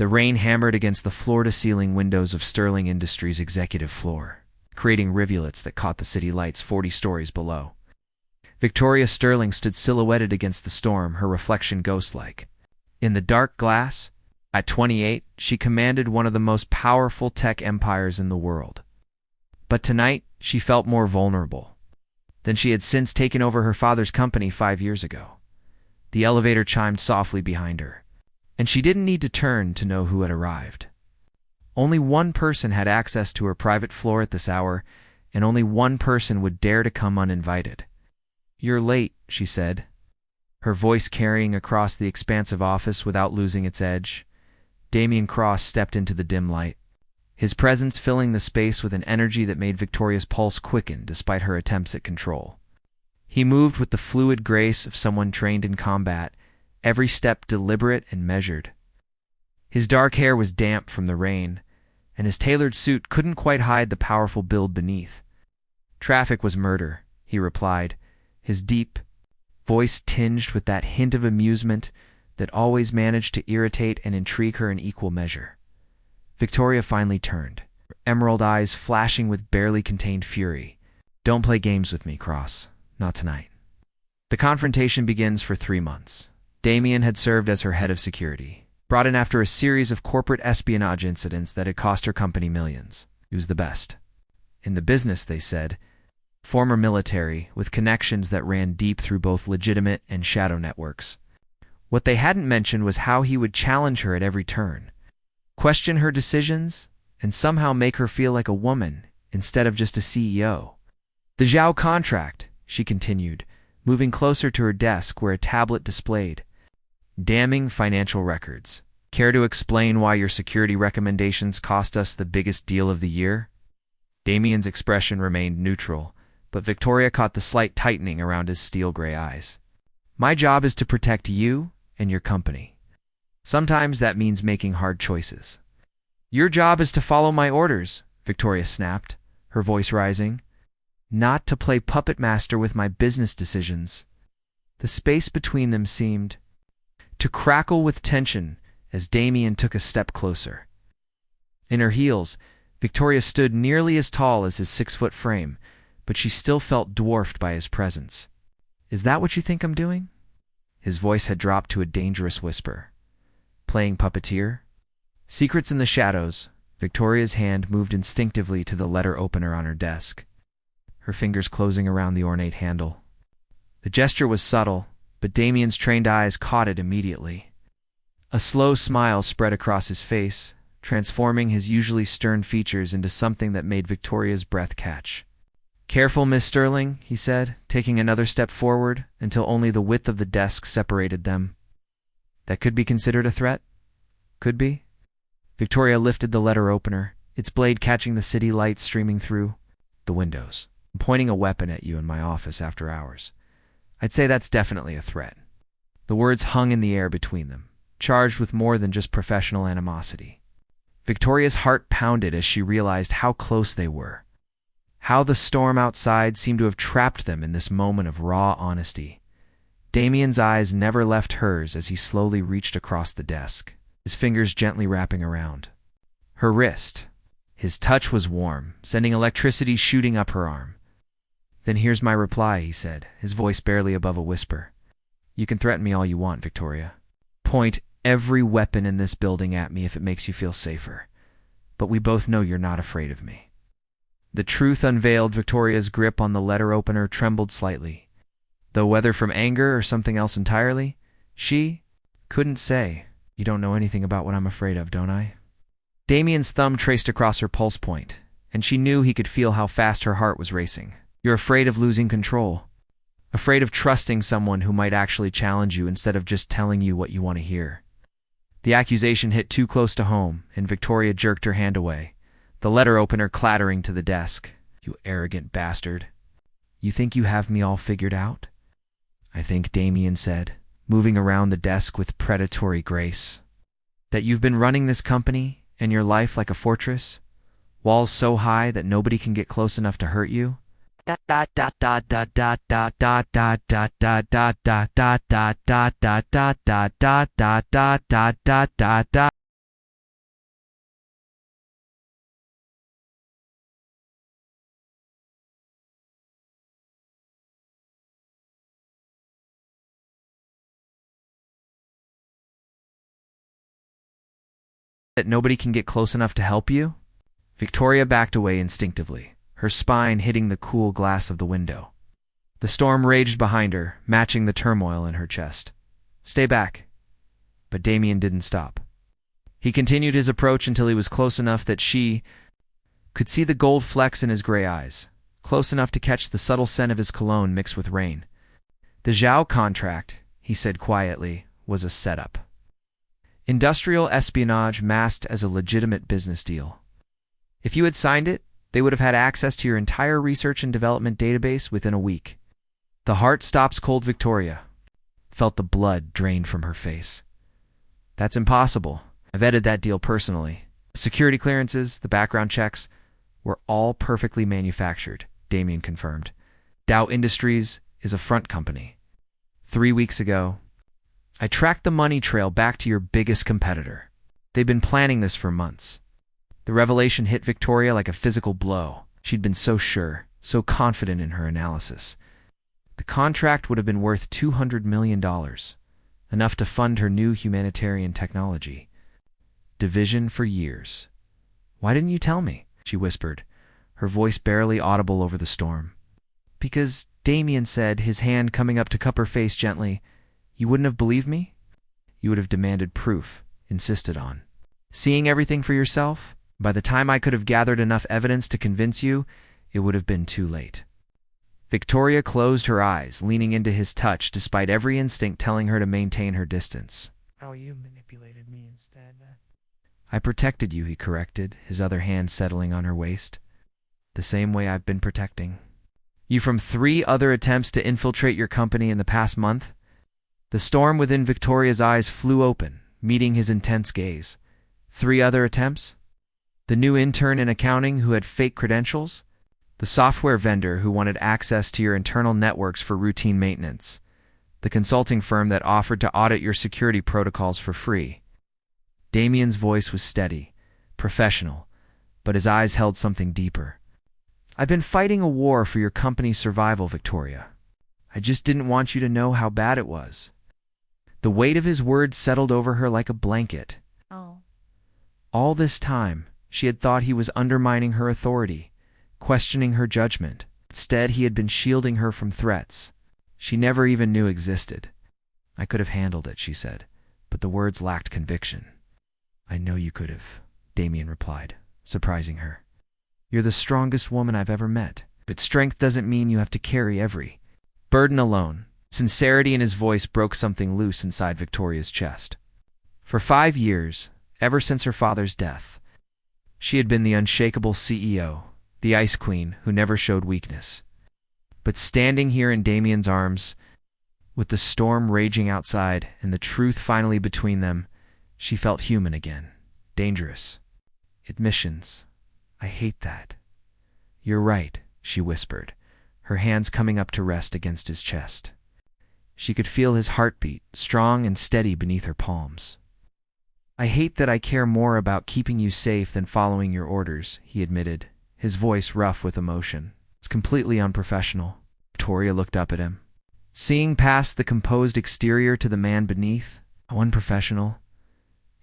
The rain hammered against the floor-to-ceiling windows of Sterling Industries' executive floor, creating rivulets that caught the city lights 40 stories below. Victoria Sterling stood silhouetted against the storm, her reflection ghost-like. In the dark glass, at 28, she commanded one of the most powerful tech empires in the world. But tonight, she felt more vulnerable than she had since taken over her father's company 5 years ago. The elevator chimed softly behind her, and she didn't need to turn to know who had arrived. Only one person had access to her private floor at this hour, and only one person would dare to come uninvited. "You're late," she said, her voice carrying across the expansive office without losing its edge. Damien Cross stepped into the dim light, his presence filling the space with an energy that made Victoria's pulse quicken despite her attempts at control. He moved with the fluid grace of someone trained in combat, every step deliberate and measured. His dark hair was damp from the rain, and his tailored suit couldn't quite hide the powerful build beneath. "Traffic was murder," he replied, his deep voice tinged with that hint of amusement that always managed to irritate and intrigue her in equal measure. Victoria finally turned, her emerald eyes flashing with barely contained fury. "Don't play games with me, Cross. Not tonight." The confrontation begins for 3 months. Damien had served as her head of security, brought in after a series of corporate espionage incidents that had cost her company millions. He was the best in the business, they said, former military with connections that ran deep through both legitimate and shadow networks. What they hadn't mentioned was how he would challenge her at every turn, question her decisions, and somehow make her feel like a woman instead of just a CEO. "The Zhao contract," she continued, moving closer to her desk where a tablet displayed damning financial records. "Care to explain why your security recommendations cost us the biggest deal of the year?" Damien's expression remained neutral, but Victoria caught the slight tightening around his steel-gray eyes. "My job is to protect you and your company. Sometimes that means making hard choices." "Your job is to follow my orders," Victoria snapped, her voice rising. "Not to play puppet master with my business decisions." The space between them seemed to crackle with tension as Damien took a step closer. In her heels, Victoria stood nearly as tall as his 6-foot frame, but she still felt dwarfed by his presence. "Is that what you think I'm doing?" His voice had dropped to a dangerous whisper. "Playing puppeteer?" Secrets in the shadows, Victoria's hand moved instinctively to the letter opener on her desk, her fingers closing around the ornate handle. The gesture was subtle, but Damien's trained eyes caught it immediately. A slow smile spread across his face, transforming his usually stern features into something that made Victoria's breath catch. "Careful, Miss Sterling," he said, taking another step forward until only the width of the desk separated them. "That could be considered a threat?" "Could be." Victoria lifted the letter opener, its blade catching the city lights streaming through the windows. "I'm pointing a weapon at you in my office after hours. I'd say that's definitely a threat." The words hung in the air between them, charged with more than just professional animosity. Victoria's heart pounded as she realized how close they were, how the storm outside seemed to have trapped them in this moment of raw honesty. Damien's eyes never left hers as he slowly reached across the desk, his fingers gently wrapping around her wrist. His touch was warm, sending electricity shooting up her arm. "Then here's my reply," he said, his voice barely above a whisper. "You can threaten me all you want, Victoria. Point every weapon in this building at me if it makes you feel safer. But we both know you're not afraid of me." The truth unveiled. Victoria's grip on the letter opener trembled slightly, though whether from anger or something else entirely, she couldn't say. "You don't know anything about what I'm afraid of, don't I?" Damien's thumb traced across her pulse point, and she knew he could feel how fast her heart was racing. "You're afraid of losing control. Afraid of trusting someone who might actually challenge you instead of just telling you what you want to hear." The accusation hit too close to home, and Victoria jerked her hand away, the letter opener clattering to the desk. "You arrogant bastard. You think you have me all figured out?" "I think," Damien said, moving around the desk with predatory grace, "that you've been running this company and your life like a fortress, walls so high that nobody can get close enough to hurt you." that nobody can get close enough to help you? Victoria backed away instinctively, her spine hitting the cool glass of the window. The storm raged behind her, matching the turmoil in her chest. Stay back. But Damien didn't stop. He continued his approach until he was close enough that she could see the gold flecks in his gray eyes, close enough to catch the subtle scent of his cologne mixed with rain. The Zhao contract, he said quietly, was a setup. Industrial espionage masked as a legitimate business deal. If you had signed it, they would have had access to your entire research and development database within a week. The heart stops cold. Victoria felt the blood drained from her face. That's impossible. I've vetted that deal personally. The security clearances, the background checks, were all perfectly manufactured, Damien confirmed. Dow Industries is a front company. 3 weeks ago, I tracked the money trail back to your biggest competitor. They've been planning this for months. The revelation hit Victoria like a physical blow. She'd been so sure, so confident in her analysis. The contract would have been worth $200 million, enough to fund her new humanitarian technology division for years. Why didn't you tell me? She whispered, her voice barely audible over the storm. Because Damien said, his hand coming up to cup her face gently, you wouldn't have believed me? You would have demanded proof, insisted on. Seeing everything for yourself? By the time I could have gathered enough evidence to convince you, it would have been too late. Victoria closed her eyes, leaning into his touch despite every instinct telling her to maintain her distance. How you manipulated me instead. I protected you, he corrected, his other hand settling on her waist. The same way I've been protecting you from 3 other attempts to infiltrate your company in the past month. The storm within Victoria's eyes flew open, meeting his intense gaze. 3 other attempts? The new intern in accounting who had fake credentials? The software vendor who wanted access to your internal networks for routine maintenance? The consulting firm that offered to audit your security protocols for free? Damien's voice was steady, professional, but his eyes held something deeper. I've been fighting a war for your company's survival, Victoria. I just didn't want you to know how bad it was. The weight of his words settled over her like a blanket. Oh. All this time, she had thought he was undermining her authority, questioning her judgment. Instead, he had been shielding her from threats she never even knew existed. I could have handled it, she said, but the words lacked conviction. I know you could have, Damien replied, surprising her. You're the strongest woman I've ever met, but strength doesn't mean you have to carry every burden alone. Sincerity in his voice broke something loose inside Victoria's chest. For 5 years, ever since her father's death, she had been the unshakable CEO, the Ice Queen who never showed weakness. But standing here in Damien's arms, with the storm raging outside and the truth finally between them, she felt human again. Dangerous. Admissions. I hate that. You're right, she whispered, her hands coming up to rest against his chest. She could feel his heartbeat, strong and steady beneath her palms. I hate that I care more about keeping you safe than following your orders, he admitted, his voice rough with emotion. It's completely unprofessional. Victoria looked up at him, seeing past the composed exterior to the man beneath. How unprofessional.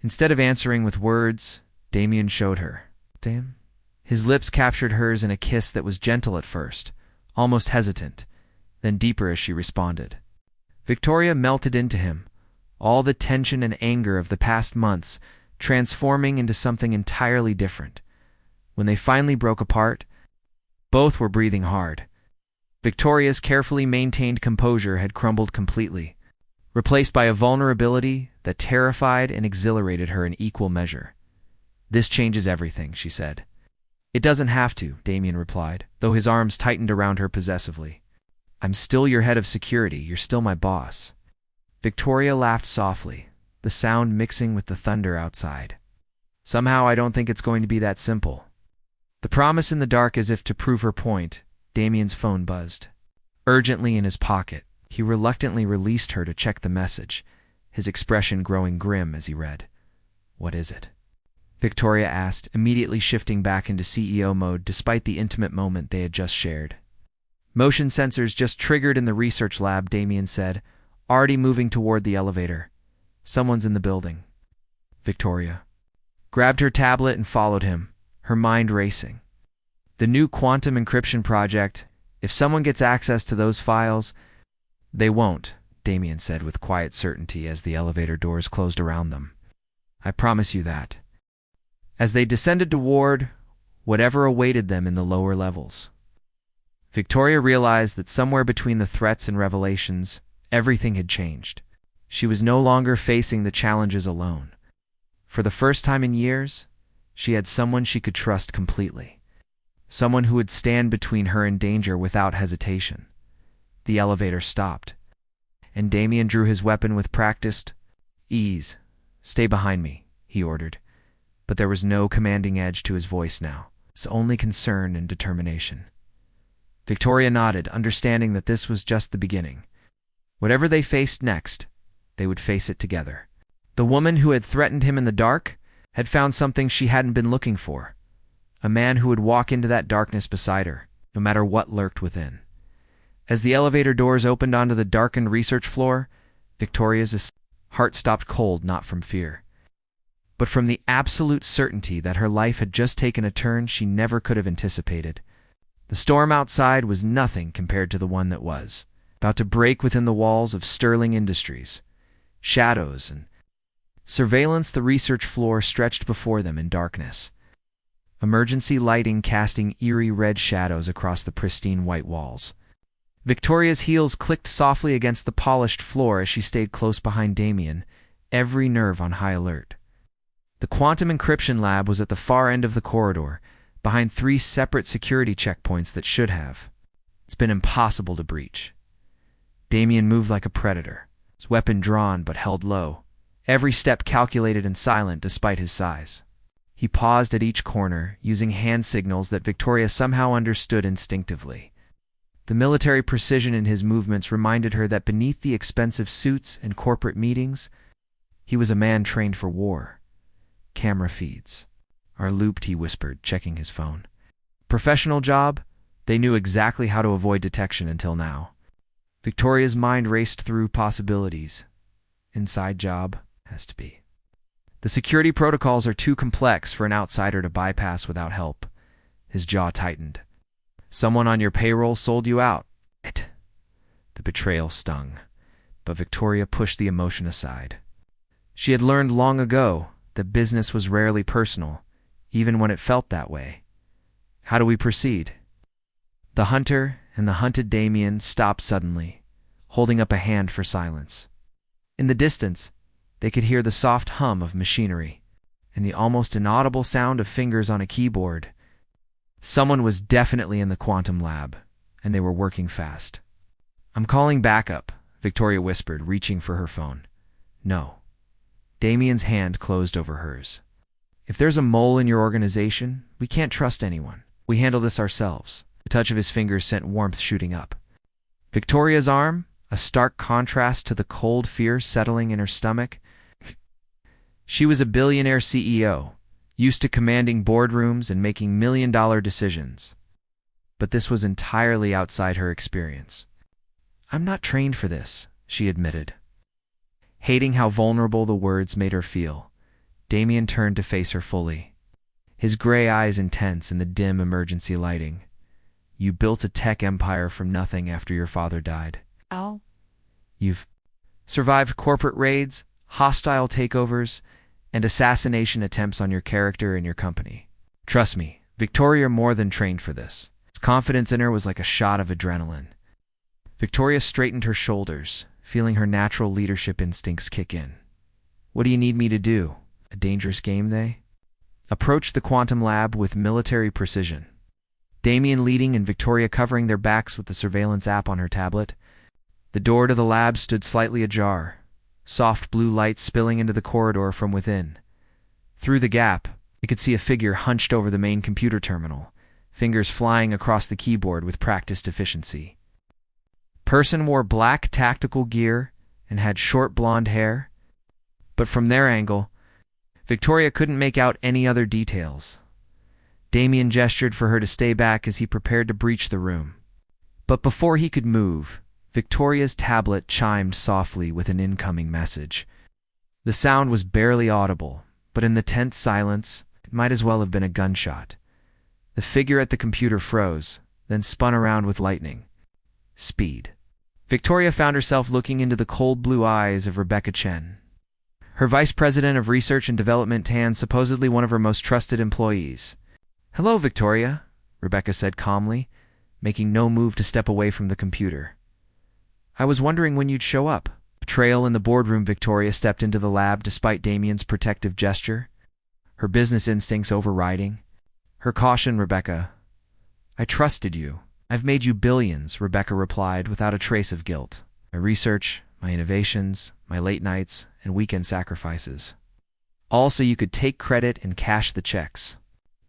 Instead of answering with words, Damien showed her. Damn. His lips captured hers in a kiss that was gentle at first, almost hesitant, then deeper as she responded. Victoria melted into him, all the tension and anger of the past months transforming into something entirely different. When they finally broke apart, both were breathing hard. Victoria's carefully maintained composure had crumbled completely, replaced by a vulnerability that terrified and exhilarated her in equal measure. This changes everything, she said. It doesn't have to, Damien replied, though his arms tightened around her possessively. I'm still your head of security, you're still my boss. Victoria laughed softly, the sound mixing with the thunder outside. Somehow I don't think it's going to be that simple. The promise in the dark, as if to prove her point, Damien's phone buzzed. Urgently in his pocket, he reluctantly released her to check the message, his expression growing grim as he read. What is it? Victoria asked, immediately shifting back into CEO mode despite the intimate moment they had just shared. Motion sensors just triggered in the research lab, Damien said, already moving toward the elevator. Someone's in the building. Victoria. grabbed her tablet and followed him, her mind racing. The new quantum encryption project, if someone gets access to those files, they won't, Damien said with quiet certainty as the elevator doors closed around them. I promise you that. As they descended toward whatever awaited them in the lower levels, Victoria realized that somewhere between the threats and revelations, everything had changed. She was no longer facing the challenges alone. For the first time in years, she had someone she could trust completely. Someone who would stand between her and danger without hesitation. The elevator stopped, and Damien drew his weapon with practiced ease. Stay behind me, he ordered. But there was no commanding edge to his voice now. It's only concern and determination. Victoria nodded, understanding that this was just the beginning. Whatever they faced next, they would face it together. The woman who had threatened him in the dark had found something she hadn't been looking for. A man who would walk into that darkness beside her, no matter what lurked within. As the elevator doors opened onto the darkened research floor, Victoria's heart stopped cold, not from fear, but from the absolute certainty that her life had just taken a turn she never could have anticipated. The storm outside was nothing compared to the one that was about to break within the walls of Sterling Industries. Shadows and surveillance, the research floor stretched before them in darkness. Emergency lighting casting eerie red shadows across the pristine white walls. Victoria's heels clicked softly against the polished floor as she stayed close behind Damien, every nerve on high alert. The quantum encryption lab was at the far end of the corridor, behind 3 separate security checkpoints that should have. It's been impossible to breach. Damien moved like a predator, his weapon drawn but held low, every step calculated and silent despite his size. He paused at each corner, using hand signals that Victoria somehow understood instinctively. The military precision in his movements reminded her that beneath the expensive suits and corporate meetings, he was a man trained for war. Camera feeds are looped, he whispered, checking his phone. Professional job? They knew exactly how to avoid detection until now. Victoria's mind raced through possibilities. Inside job? Has to be. The security protocols are too complex for an outsider to bypass without help. His jaw tightened. Someone on your payroll sold you out. The betrayal stung, but Victoria pushed the emotion aside. She had learned long ago that business was rarely personal, even when it felt that way. How do we proceed? The hunter and the hunted Damien stopped suddenly, holding up a hand for silence. In the distance, they could hear the soft hum of machinery and the almost inaudible sound of fingers on a keyboard. Someone was definitely in the quantum lab, and they were working fast. I'm calling backup, Victoria whispered, reaching for her phone. No. Damien's hand closed over hers. If there's a mole in your organization, we can't trust anyone. We handle this ourselves. The touch of his fingers sent warmth shooting up. Victoria's arm, a stark contrast to the cold fear settling in her stomach. She was a billionaire CEO, used to commanding boardrooms and making million-dollar decisions. But this was entirely outside her experience. I'm not trained for this, she admitted. Hating how vulnerable the words made her feel, Damien turned to face her fully, his gray eyes intense in the dim emergency lighting. You built a tech empire from nothing after your father died. Al? You've survived corporate raids, hostile takeovers, and assassination attempts on your character and your company. Trust me, Victoria more than trained for this. His confidence in her was like a shot of adrenaline. Victoria straightened her shoulders, feeling her natural leadership instincts kick in. What do you need me to do? A dangerous game, they? Approached the quantum lab with military precision. Damien leading and Victoria covering their backs with the surveillance app on her tablet. The door to the lab stood slightly ajar, soft blue light spilling into the corridor from within. Through the gap, you could see a figure hunched over the main computer terminal, fingers flying across the keyboard with practiced efficiency. Person wore black tactical gear and had short blonde hair, but from their angle, Victoria couldn't make out any other details. Damien gestured for her to stay back as he prepared to breach the room. But before he could move, Victoria's tablet chimed softly with an incoming message. The sound was barely audible, But in the tense silence, it might as well have been a gunshot. The figure at the computer froze, then spun around with lightning speed. Victoria found herself looking into the cold blue eyes of Rebecca Chen, her vice president of research and development and supposedly one of her most trusted employees. "Hello, Victoria," Rebecca said calmly, making no move to step away from the computer. "I was wondering when you'd show up." Betrayal in the boardroom. Victoria stepped into the lab despite Damien's protective gesture, her business instincts overriding. Her caution, "Rebecca, I trusted you. I've made you billions," Rebecca replied without a trace of guilt. "My research, my innovations, my late nights, and weekend sacrifices. All so you could take credit and cash the checks."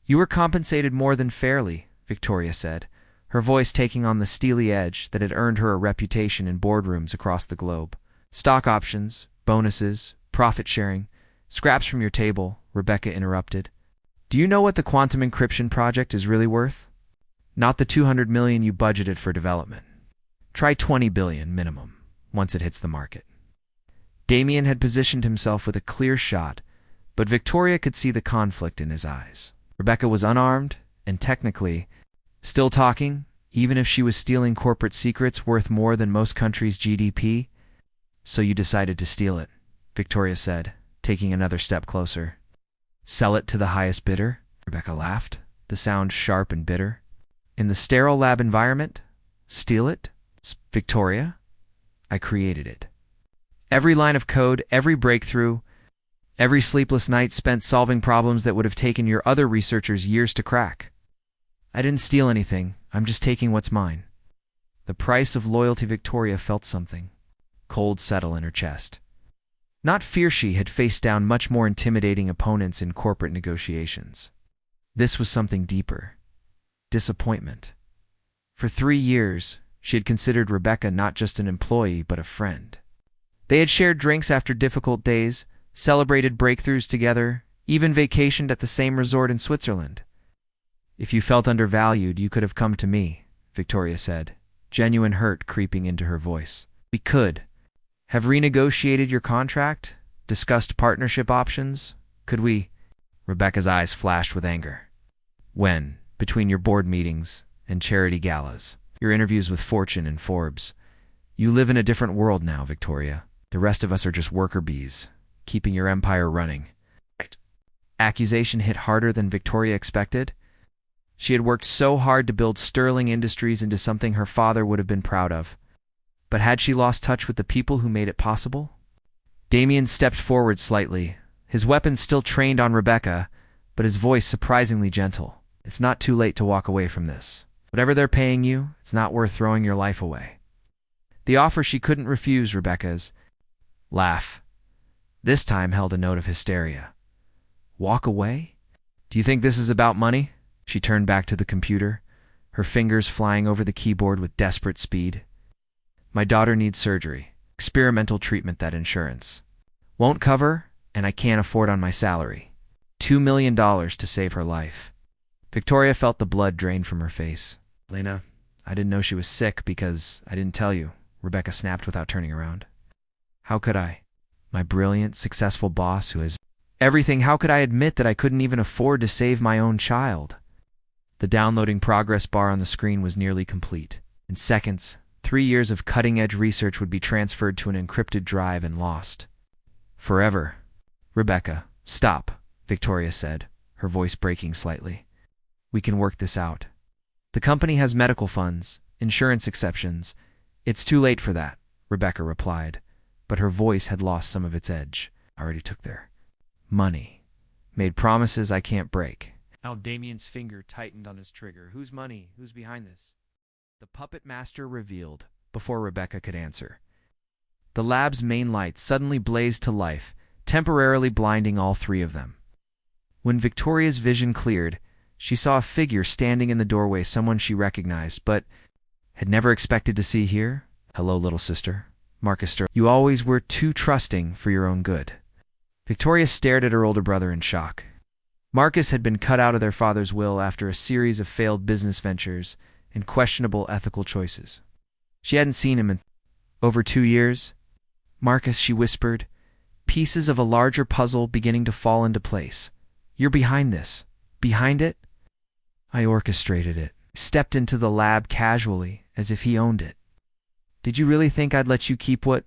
"You were compensated more than fairly," Victoria said, her voice taking on the steely edge that had earned her a reputation in boardrooms across the globe. "Stock options, bonuses, profit sharing, scraps from your table," Rebecca interrupted. "Do you know what the quantum encryption project is really worth? Not the $200 million you budgeted for development. Try $20 billion minimum, once it hits the market." Damien had positioned himself with a clear shot, but Victoria could see the conflict in his eyes. Rebecca was unarmed, and technically, still talking, even if she was stealing corporate secrets worth more than most countries' GDP. "So you decided to steal it," Victoria said, taking another step closer. "Sell it to the highest bidder?" Rebecca laughed, the sound sharp and bitter. "In the sterile lab environment? Steal it? Victoria, I created it. Every line of code, every breakthrough, every sleepless night spent solving problems that would have taken your other researchers years to crack. I didn't steal anything, I'm just taking what's mine." The price of loyalty. Victoria felt something cold settle in her chest. Not fear. She had faced down much more intimidating opponents in corporate negotiations. This was something deeper. Disappointment. For 3 years, she had considered Rebecca not just an employee but a friend. They had shared drinks after difficult days, celebrated breakthroughs together, even vacationed at the same resort in Switzerland. "If you felt undervalued, you could have come to me," Victoria said, genuine hurt creeping into her voice. "We could have renegotiated your contract, discussed partnership options. Could we?" Rebecca's eyes flashed with anger. "When, between your board meetings and charity galas, your interviews with Fortune and Forbes, you live in a different world now, Victoria. The rest of us are just worker bees, keeping your empire running." Accusation hit harder than Victoria expected. She had worked so hard to build Sterling Industries into something her father would have been proud of. But had she lost touch with the people who made it possible? Damien stepped forward slightly, his weapon still trained on Rebecca, but his voice surprisingly gentle. "It's not too late to walk away from this. Whatever they're paying you, it's not worth throwing your life away." The offer she couldn't refuse. Rebecca's laugh this time held a note of hysteria. "Walk away? Do you think this is about money?" She turned back to the computer, her fingers flying over the keyboard with desperate speed. "My daughter needs surgery, experimental treatment that insurance won't cover, and I can't afford on my salary. $2 million to save her life." Victoria felt the blood drain from her face. "Lena, I didn't know she was sick because I didn't tell you," Rebecca snapped without turning around. "How could I? My brilliant, successful boss who has everything, how could I admit that I couldn't even afford to save my own child?" The downloading progress bar on the screen was nearly complete. In seconds, 3 years of cutting-edge research would be transferred to an encrypted drive and lost. Forever. "Rebecca, stop," Victoria said, her voice breaking slightly. "We can work this out. The company has medical funds, insurance exceptions. It's too late for that," Rebecca replied, but her voice had lost some of its edge. "I already took their money. Made promises I can't break." Now Damien's finger tightened on his trigger. "Whose money? Who's behind this?" The puppet master revealed, before Rebecca could answer. The lab's main lights suddenly blazed to life, temporarily blinding all 3 of them. When Victoria's vision cleared, she saw a figure standing in the doorway, someone she recognized, but had never expected to see here. "Hello, little sister." Marcus Sterling. "You always were too trusting for your own good." Victoria stared at her older brother in shock. Marcus had been cut out of their father's will after a series of failed business ventures and questionable ethical choices. She hadn't seen him in over 2 years. "Marcus," she whispered, pieces of a larger puzzle beginning to fall into place. You're behind this. Behind it? I orchestrated it. Stepped into the lab casually, as if he owned it. Did you really think I'd let you keep what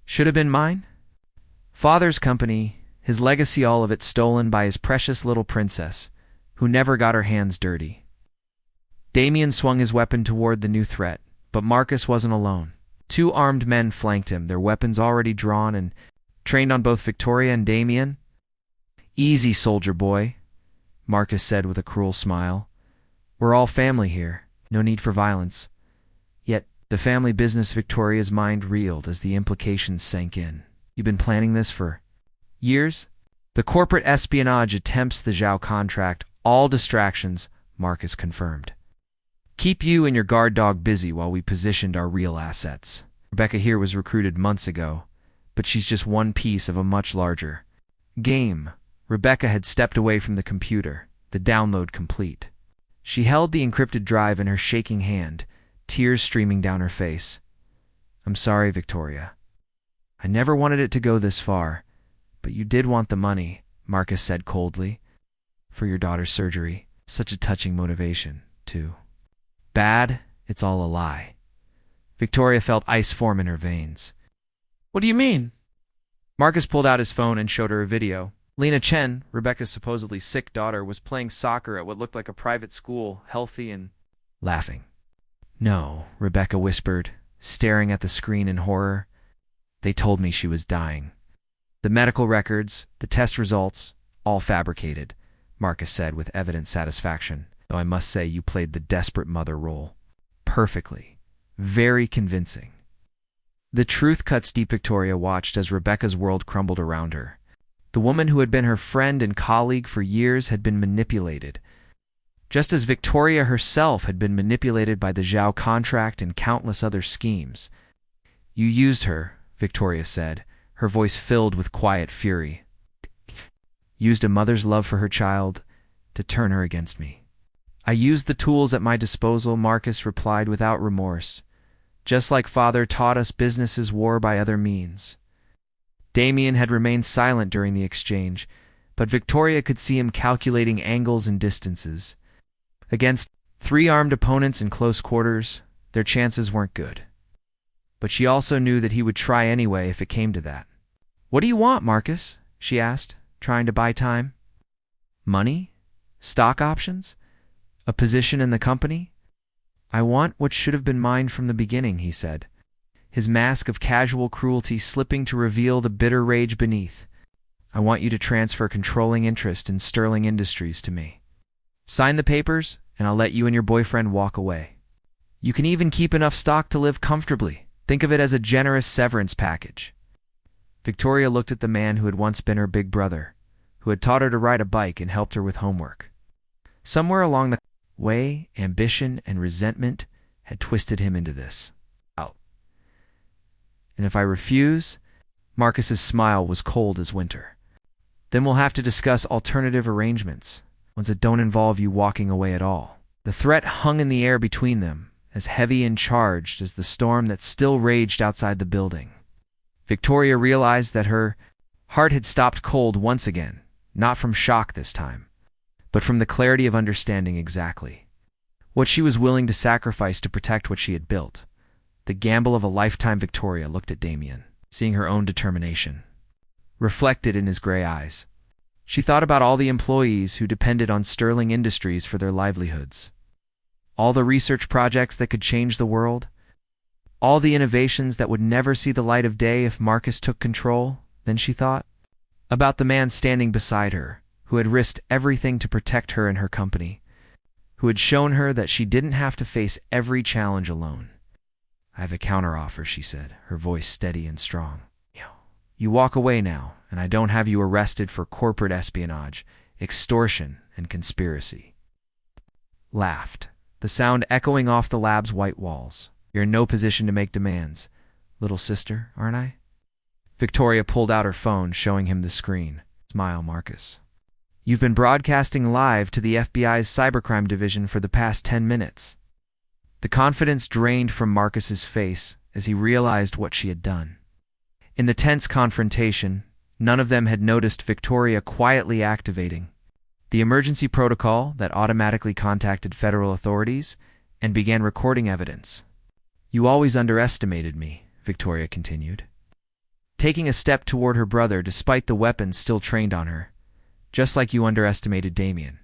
should have been mine? Father's company, his legacy, all of it stolen by his precious little princess, who never got her hands dirty. Damien swung his weapon toward the new threat, but Marcus wasn't alone. 2 armed men flanked him, their weapons already drawn and trained on both Victoria and Damien. Easy, soldier boy, Marcus said with a cruel smile. We're all family here, no need for violence. Yet, the family business, Victoria's mind reeled as the implications sank in. You've been planning this for years? The corporate espionage attempts, the Zhao contract, all distractions, Marcus confirmed. Keep you and your guard dog busy while we positioned our real assets. Rebecca here was recruited months ago, but she's just one piece of a much larger game. Rebecca had stepped away from the computer, the download complete. She held the encrypted drive in her shaking hand, tears streaming down her face. I'm sorry, Victoria. I never wanted it to go this far, but you did want the money, Marcus said coldly. For your daughter's surgery. Such a touching motivation, too. Bad, it's all a lie. Victoria felt ice form in her veins. What do you mean? Marcus pulled out his phone and showed her a video. Lena Chen, Rebecca's supposedly sick daughter, was playing soccer at what looked like a private school, healthy and laughing. No, Rebecca whispered, staring at the screen in horror. They told me she was dying. The medical records, the test results, all fabricated, Marcus said with evident satisfaction, though I must say you played the desperate mother role. Perfectly. Very convincing. The truth cuts deep. Victoria watched as Rebecca's world crumbled around her. The woman who had been her friend and colleague for years had been manipulated, just as Victoria herself had been manipulated by the Zhao contract and countless other schemes. You used her, Victoria said, her voice filled with quiet fury. Used a mother's love for her child to turn her against me. I used the tools at my disposal, Marcus replied without remorse. Just like father taught us, business is war by other means. Damien had remained silent during the exchange, but Victoria could see him calculating angles and distances. Against 3 armed opponents in close quarters, their chances weren't good. But she also knew that he would try anyway if it came to that. What do you want, Marcus? She asked, trying to buy time. Money? Stock options? A position in the company? I want what should have been mine from the beginning, he said, his mask of casual cruelty slipping to reveal the bitter rage beneath. I want you to transfer controlling interest in Sterling Industries to me. Sign the papers, and I'll let you and your boyfriend walk away. You can even keep enough stock to live comfortably. Think of it as a generous severance package. Victoria looked at the man who had once been her big brother, who had taught her to ride a bike and helped her with homework. Somewhere along the way, ambition and resentment had twisted him into this. And if I refuse, Marcus's smile was cold as winter. Then we'll have to discuss alternative arrangements, ones that don't involve you walking away at all. The threat hung in the air between them, as heavy and charged as the storm that still raged outside the building. Victoria realized that her heart had stopped cold once again, not from shock this time, but from the clarity of understanding exactly what she was willing to sacrifice to protect what she had built. The gamble of a lifetime. Victoria looked at Damien, seeing her own determination reflected in his gray eyes. She thought about all the employees who depended on Sterling Industries for their livelihoods. All the research projects that could change the world. All the innovations that would never see the light of day if Marcus took control. Then she thought about the man standing beside her, who had risked everything to protect her and her company, who had shown her that she didn't have to face every challenge alone. I have a counteroffer, she said, her voice steady and strong. You walk away now, and I don't have you arrested for corporate espionage, extortion, and conspiracy. Laughed, the sound echoing off the lab's white walls. You're in no position to make demands, little sister, aren't I? Victoria pulled out her phone, showing him the screen. Smile, Marcus. You've been broadcasting live to the FBI's cybercrime division for the past 10 minutes. The confidence drained from Marcus's face as he realized what she had done. In the tense confrontation, None of them had noticed Victoria quietly activating the emergency protocol that automatically contacted federal authorities and began recording evidence. "You always underestimated me," Victoria continued, taking a step toward her brother despite the weapons still trained on her, "just like you underestimated Damien.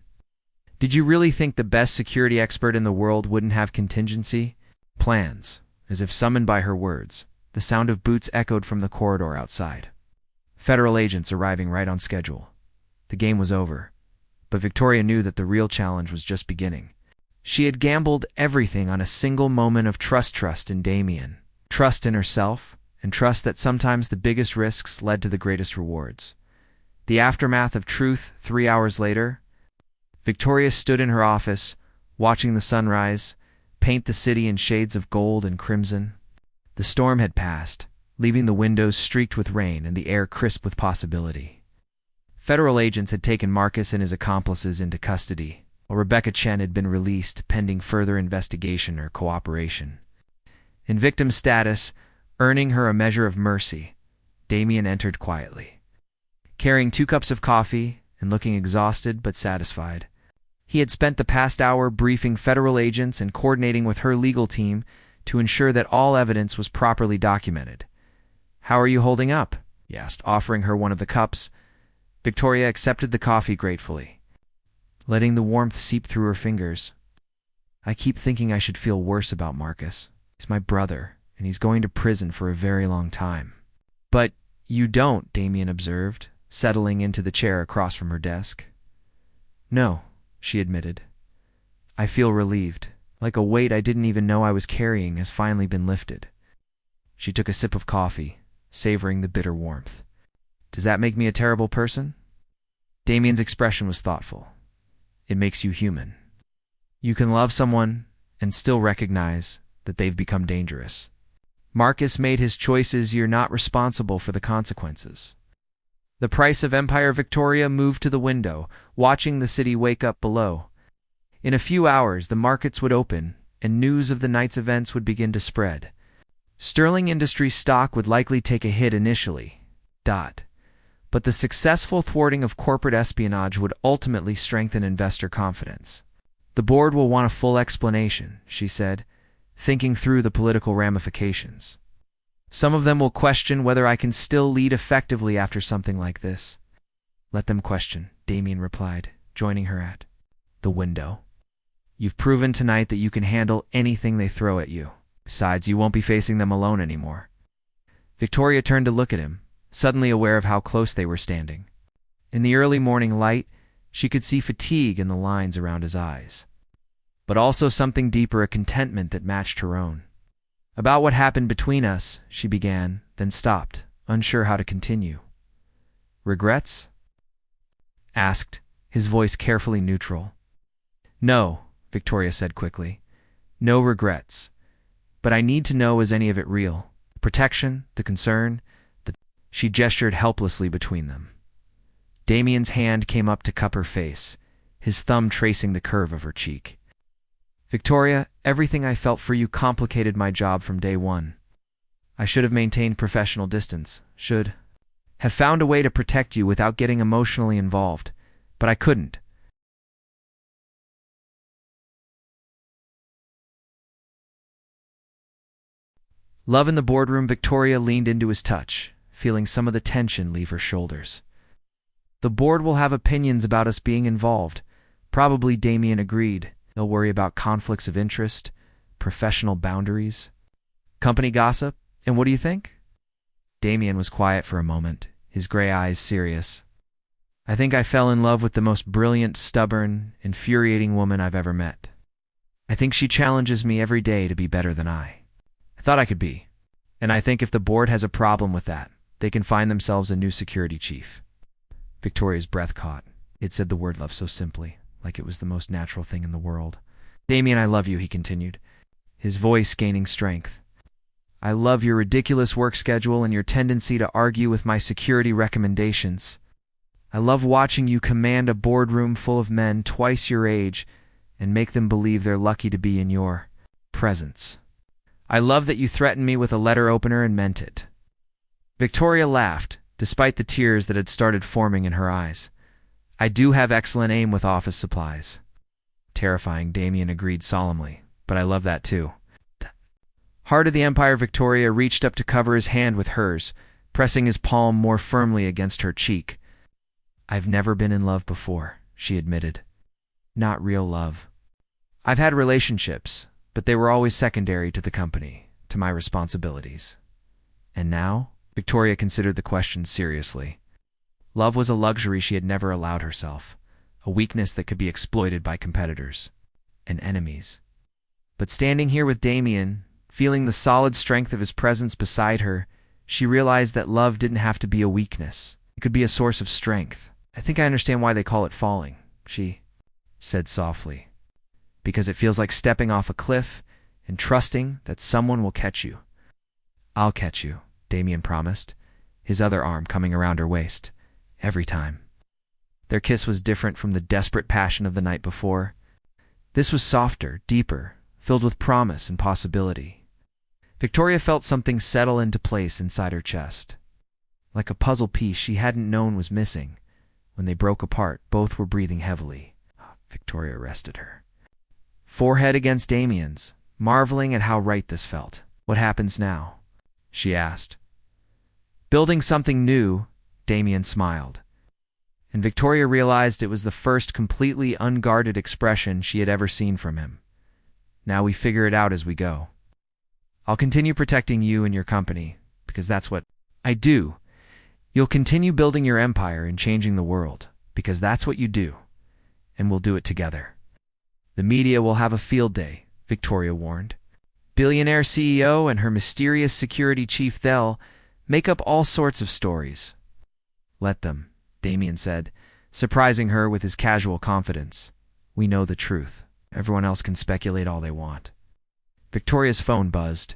Did you really think the best security expert in the world wouldn't have contingency plans?" As if summoned by her words, the sound of boots echoed from the corridor outside. Federal agents arriving right on schedule. The game was over, but Victoria knew that the real challenge was just beginning. She had gambled everything on a single moment of trust in Damien, trust in herself, and trust that sometimes the biggest risks led to the greatest rewards. The aftermath of truth 3 hours later. Victoria stood in her office, watching the sunrise paint the city in shades of gold and crimson. The storm had passed, leaving the windows streaked with rain and the air crisp with possibility. Federal agents had taken Marcus and his accomplices into custody, while Rebecca Chen had been released pending further investigation or cooperation. In victim status, earning her a measure of mercy, Damien entered quietly, carrying 2 cups of coffee and looking exhausted but satisfied. He had spent the past hour briefing federal agents and coordinating with her legal team to ensure that all evidence was properly documented. "How are you holding up?" he asked, offering her one of the cups. Victoria accepted the coffee gratefully, letting the warmth seep through her fingers. "I keep thinking I should feel worse about Marcus. He's my brother, and he's going to prison for a very long time." "But you don't," Damien observed, settling into the chair across from her desk. "No," she admitted. "I feel relieved, like a weight I didn't even know I was carrying has finally been lifted." She took a sip of coffee, savoring the bitter warmth. "Does that make me a terrible person?" Damien's expression was thoughtful. "It makes you human. You can love someone and still recognize that they've become dangerous. Marcus made his choices. You're not responsible for the consequences." The price of Empire Victoria moved to the window, watching the city wake up below. In a few hours, the markets would open, and news of the night's events would begin to spread. Sterling Industries stock would likely take a hit initially, but the successful thwarting of corporate espionage would ultimately strengthen investor confidence. "The board will want a full explanation," she said, thinking through the political ramifications. "Some of them will question whether I can still lead effectively after something like this." "Let them question," Damien replied, joining her at the window. "You've proven tonight that you can handle anything they throw at you. Besides, you won't be facing them alone anymore." Victoria turned to look at him, suddenly aware of how close they were standing. In the early morning light, she could see fatigue in the lines around his eyes, but also something deeper, a contentment that matched her own. "About what happened between us," she began, then stopped, unsure how to continue. "Regrets?" asked, his voice carefully neutral. "No," Victoria said quickly. "No regrets. But I need to know, is any of it real? The protection, the concern, She gestured helplessly between them. Damien's hand came up to cup her face, his thumb tracing the curve of her cheek. "Victoria, everything I felt for you complicated my job from day one. I should have maintained professional distance, should have found a way to protect you without getting emotionally involved, but I couldn't." Love in the boardroom. Victoria leaned into his touch, feeling some of the tension leave her shoulders. "The board will have opinions about us being involved." Probably, Damien agreed. "They'll worry about conflicts of interest, professional boundaries, company gossip, and what do you think?" Damien was quiet for a moment, his gray eyes serious. "I think I fell in love with the most brilliant, stubborn, infuriating woman I've ever met. I think she challenges me every day to be better than I thought I could be. And I think if the board has a problem with that, they can find themselves a new security chief." Victoria's breath caught. It said the word love so simply, like it was the most natural thing in the world. "Damien, I love you," he continued, his voice gaining strength. "I love your ridiculous work schedule and your tendency to argue with my security recommendations. I love watching you command a boardroom full of men twice your age and make them believe they're lucky to be in your presence. I love that you threatened me with a letter opener and meant it." Victoria laughed, despite the tears that had started forming in her eyes. "I do have excellent aim with office supplies." "Terrifying," Damien agreed solemnly, "but I love that too." Heart of the Empire, Victoria reached up to cover his hand with hers, pressing his palm more firmly against her cheek. "I've never been in love before," she admitted. "Not real love. I've had relationships, but they were always secondary to the company, to my responsibilities." "And now?" Victoria considered the question seriously. Love was a luxury she had never allowed herself, a weakness that could be exploited by competitors and enemies. But standing here with Damien, feeling the solid strength of his presence beside her, she realized that love didn't have to be a weakness. It could be a source of strength. "I think I understand why they call it falling," she said softly. "Because it feels like stepping off a cliff and trusting that someone will catch you." "I'll catch you," Damien promised, his other arm coming around her waist. "Every time." Their kiss was different from the desperate passion of the night before. This was softer, deeper, filled with promise and possibility. Victoria felt something settle into place inside her chest. Like a puzzle piece she hadn't known was missing. When they broke apart, both were breathing heavily. Victoria rested her forehead against Damien's, marveling at how right this felt. "What happens now?" she asked. "Building something new," Damien smiled. And Victoria realized it was the first completely unguarded expression she had ever seen from him. "Now we figure it out as we go. I'll continue protecting you and your company, because that's what I do. You'll continue building your empire and changing the world, because that's what you do. And we'll do it together." "The media will have a field day," Victoria warned. "Billionaire CEO and her mysterious security chief, they'll make up all sorts of stories." "Let them," Damien said, surprising her with his casual confidence. "We know the truth. Everyone else can speculate all they want." Victoria's phone buzzed,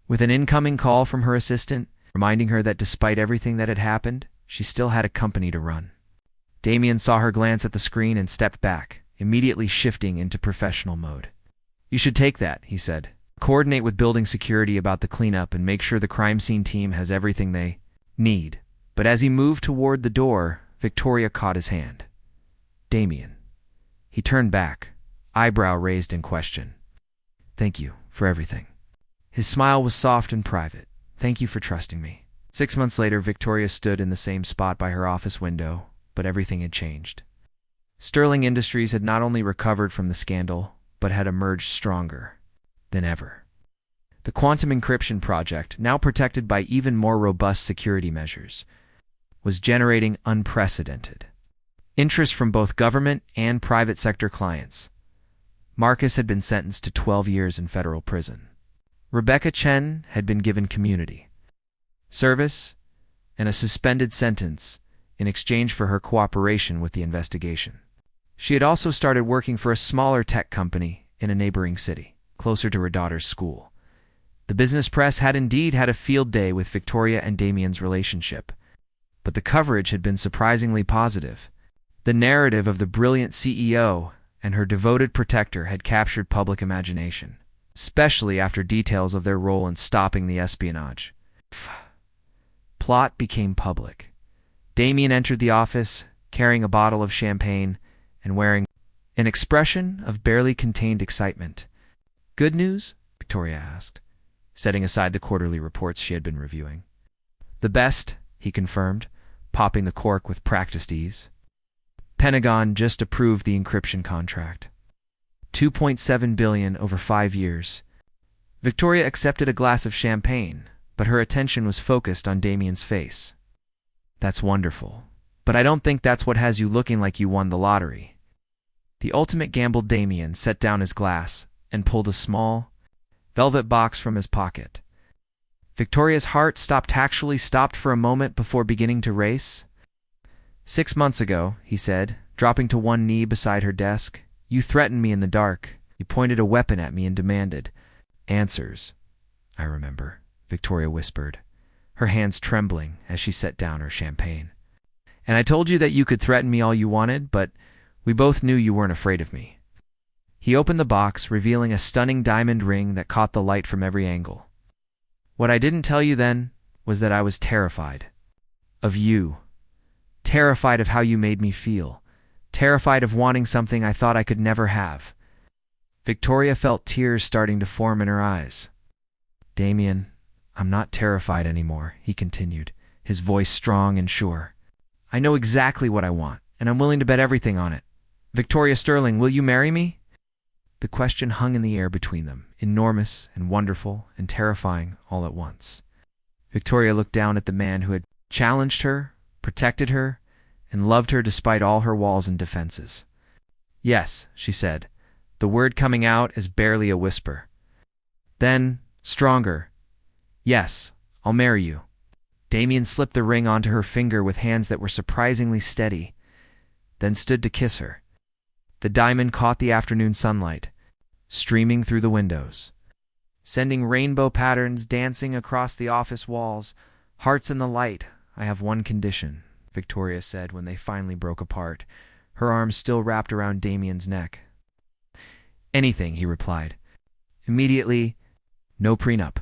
with an incoming call from her assistant, reminding her that despite everything that had happened, she still had a company to run. Damien saw her glance at the screen and stepped back, immediately shifting into professional mode. "You should take that," he said. "Coordinate with building security about the cleanup and make sure the crime scene team has everything they need." But as he moved toward the door, Victoria caught his hand. "Damien." He turned back, eyebrow raised in question. "Thank you for everything." His smile was soft and private. "Thank you for trusting me." 6 months later, Victoria stood in the same spot by her office window, but everything had changed. Sterling Industries had not only recovered from the scandal, but had emerged stronger than ever. The quantum encryption project, now protected by even more robust security measures, was generating unprecedented interest from both government and private sector clients. Marcus had been sentenced to 12 years in federal prison. Rebecca Chen had been given community service and a suspended sentence in exchange for her cooperation with the investigation. She had also started working for a smaller tech company in a neighboring city, closer to her daughter's school. The business press had indeed had a field day with Victoria and Damien's relationship, but the coverage had been surprisingly positive. The narrative of the brilliant CEO and her devoted protector had captured public imagination, especially after details of their role in stopping the espionage plot became public. Damien entered the office, carrying a bottle of champagne and wearing an expression of barely contained excitement. "Good news?" Victoria asked, setting aside the quarterly reports she had been reviewing. "The best," he confirmed, popping the cork with practiced ease. "Pentagon just approved the encryption contract. $2.7 billion over 5 years. Victoria accepted a glass of champagne, but her attention was focused on Damien's face. "That's wonderful, but I don't think that's what has you looking like you won the lottery." The ultimate gamble. Damien set down his glass and pulled a small velvet box from his pocket. Victoria's heart stopped for a moment before beginning to race. 6 months ago," he said, dropping to one knee beside her desk, "you threatened me in the dark. You pointed a weapon at me and demanded answers." "I remember," Victoria whispered, her hands trembling as she set down her champagne. "And I told you that you could threaten me all you wanted, but we both knew you weren't afraid of me." He opened the box, revealing a stunning diamond ring that caught the light from every angle. "What I didn't tell you then was that I was terrified Of you. Terrified of how you made me feel. Terrified of wanting something I thought I could never have. Victoria felt tears starting to form in her eyes. Damien, I'm not terrified anymore, he continued, his voice strong and sure. I know exactly what I want, and I'm willing to bet everything on it. Victoria Sterling, will you marry me? The question hung in the air between them, enormous and wonderful and terrifying all at once. Victoria looked down at the man who had challenged her, protected her, and loved her despite all her walls and defenses. Yes, she said, the word coming out as barely a whisper. Then, stronger, yes, I'll marry you. Damien slipped the ring onto her finger with hands that were surprisingly steady, then stood to kiss her. The diamond caught the afternoon sunlight, streaming through the windows, sending rainbow patterns dancing across the office walls. Hearts in the light. I have one condition, Victoria said when they finally broke apart, her arms still wrapped around Damien's neck. Anything, he replied. Immediately, no prenup.